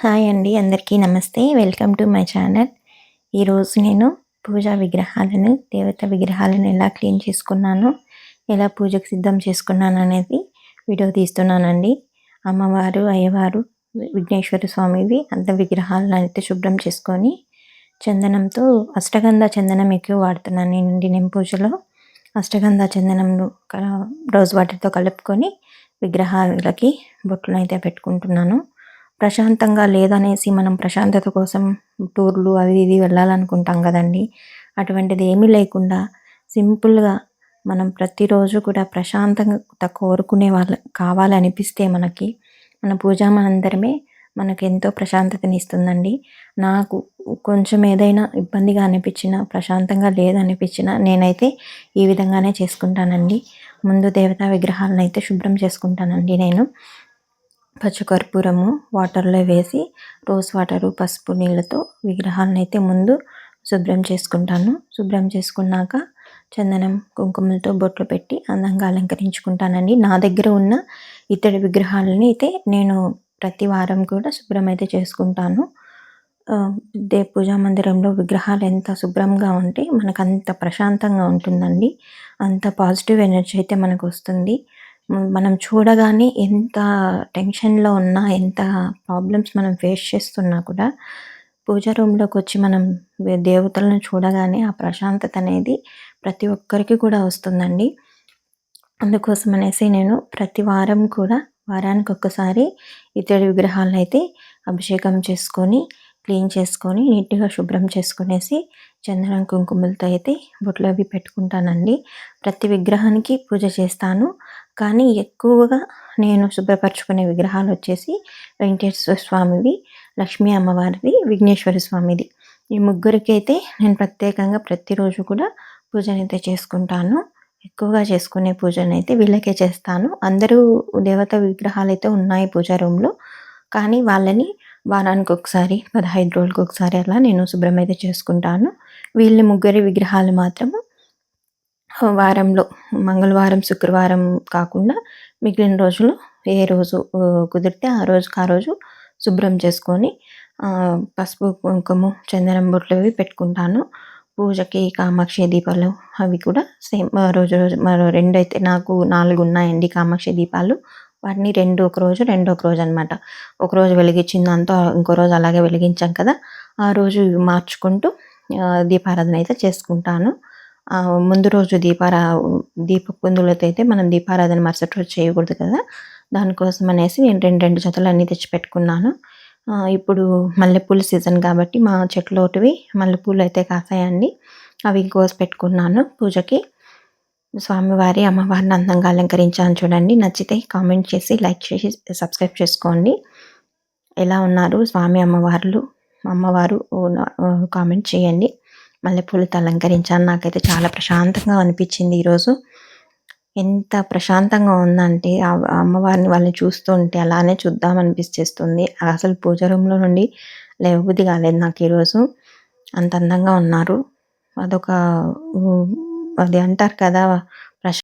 Hi అండి. అందరికీ నమస్తే. Welcome to my channel. ఈరోజు నేను పూజా విగ్రహాలను, దేవత విగ్రహాలను ఎలా క్లీన్ చేసుకున్నానో, ఎలా పూజకు సిద్ధం చేసుకున్నాననేది వీడియో తీస్తున్నానండి. అమ్మవారు, అయ్యవారు, విఘ్నేశ్వర స్వామివి అంత విగ్రహాలను అయితే శుభ్రం చేసుకొని, చందనంతో అష్టగంధ చందనం ఎక్కువ వాడుతున్నాను నేను పూజలో. అష్టగంధ చందనంను రోజ్ వాటర్తో కలుపుకొని విగ్రహాలకి బొట్లనైతే పెట్టుకుంటున్నాను. ప్రశాంతంగా లేదనేసి మనం ప్రశాంతత కోసం టూర్లు అవి ఇవి వెళ్ళాలనుకుంటాం కదండి. అటువంటిది ఏమీ లేకుండా సింపుల్గా మనం ప్రతిరోజు కూడా ప్రశాంతంగా కోరుకునే వాళ్ళు కావాలనిపిస్తే మన పూజా మనందరమే మనకు ఎంతో ప్రశాంతతనిస్తుందండి. నాకు కొంచెం ఏదైనా ఇబ్బందిగా అనిపించినా, ప్రశాంతంగా లేదనిపించినా నేనైతే ఈ విధంగానే చేసుకుంటానండి. ముందు దేవతా విగ్రహాలను అయితే శుభ్రం చేసుకుంటానండి నేను. పచ్చకర్పూరము వాటర్లో వేసి రోజ్ వాటరు, పసుపు నీళ్ళతో విగ్రహాలను అయితే ముందు శుభ్రం చేసుకుంటాను. శుభ్రం చేసుకున్నాక చందనం, కుంకుమలతో బొట్లు పెట్టి అందంగా అలంకరించుకుంటానండి. నా దగ్గర ఉన్న ఇతడి విగ్రహాలని అయితే నేను ప్రతి వారం కూడా శుభ్రం అయితే చేసుకుంటాను. పూజా మందిరంలో విగ్రహాలు ఎంత శుభ్రంగా ఉంటే మనకు అంత ప్రశాంతంగా ఉంటుందండి. అంత పాజిటివ్ ఎనర్జీ అయితే మనకు వస్తుంది. మనం చూడగానే ఎంత టెన్షన్‌లో ఉన్నా, ఎంత ప్రాబ్లమ్స్ మనం ఫేస్ చేస్తున్నా కూడా పూజా రూమ్‌లోకి వచ్చి మనం దేవతలను చూడగానే ఆ ప్రశాంతత అనేది ప్రతి ఒక్కరికి కూడా వస్తుందండి. అందుకోసం అనేసి నేను ప్రతి వారం కూడా వారానికి ఒక్కసారి ఇతడి విగ్రహాలనైతే అభిషేకం చేసుకొని, క్లీన్ చేసుకొని, నీట్‌గా శుభ్రం చేసుకునేసి చందనం, కుంకుమలతో అయితే బొట్లు అవి పెట్టుకుంటానండి. ప్రతి విగ్రహానికి పూజ చేస్తాను. కానీ ఎక్కువగా నేను శుభ్రపరచుకునే విగ్రహాలు వచ్చేసి వెంకటేశ్వర స్వామివి, లక్ష్మీ అమ్మవారిది, విఘ్నేశ్వర స్వామిది. ఈ ముగ్గురికైతే నేను ప్రత్యేకంగా ప్రతిరోజు కూడా పూజనైతే చేసుకుంటాను. ఎక్కువగా చేసుకునే పూజనైతే వీళ్ళకే చేస్తాను. అందరూ దేవత విగ్రహాలైతే ఉన్నాయి పూజా రూమ్‌లో. కానీ వాళ్ళని వారానికి ఒకసారి, 15 రోజులకు ఒకసారి అలా నేను శుభ్రమైతే చేసుకుంటాను. వీళ్ళ ముగ్గురి విగ్రహాలు మాత్రము వారంలో మంగళవారం, శుక్రవారం కాకుండా మిగిలిన రోజులు ఏ రోజు కుదిరితే ఆ రోజుకి ఆ రోజు శుభ్రం చేసుకొని పసుపు, కుంకుమ, చందనం బొట్లు అవి పెట్టుకుంటాను. పూజకి కామాక్షి దీపాలు అవి కూడా సేమ్ రోజు మరో 2 అయితే నాకు 4 ఉన్నాయండి కామాక్షి దీపాలు. వాటిని 2 ఒక రోజు అనమాట. ఒకరోజు వెలిగించిన దాంతో ఇంకో రోజు అలాగే వెలిగించాం కదా, ఆ రోజు మార్చుకుంటూ దీపారాధన అయితే చేసుకుంటాను. ముందు రోజు దీపకుందులతో అయితే మనం దీపారాధన మరుసటి రోజు చేయకూడదు కదా, దానికోసం అనేసి నేను 2 జతలు అన్నీ తెచ్చి పెట్టుకున్నాను. ఇప్పుడు మల్లెపూల సీజన్ కాబట్టి మా చెట్లోటివి మల్లెపూలు అయితే కాసాయండి. అవి కోసి పెట్టుకున్నాను పూజకి. స్వామివారి, అమ్మవారిని అందంగా అలంకరించాను చూడండి. నచ్చితే కామెంట్ చేసి, లైక్ చేసి, సబ్స్క్రైబ్ చేసుకోండి. ఎలా ఉన్నారు స్వామి అమ్మవారు కామెంట్ చేయండి. మల్లెపూలతో అలంకరించాను. నాకైతే చాలా ప్రశాంతంగా అనిపించింది ఈరోజు. ఎంత ప్రశాంతంగా ఉందంటే అమ్మవారిని వాళ్ళని చూస్తూ ఉంటే అలానే చూద్దామనిపించేస్తుంది. అసలు పూజ రూమ్‌లో నుండి లేవబుద్ధి కాలేదు నాకు ఈరోజు. అంత అందంగా ఉన్నారు. అదొక అది అంటారు కదా,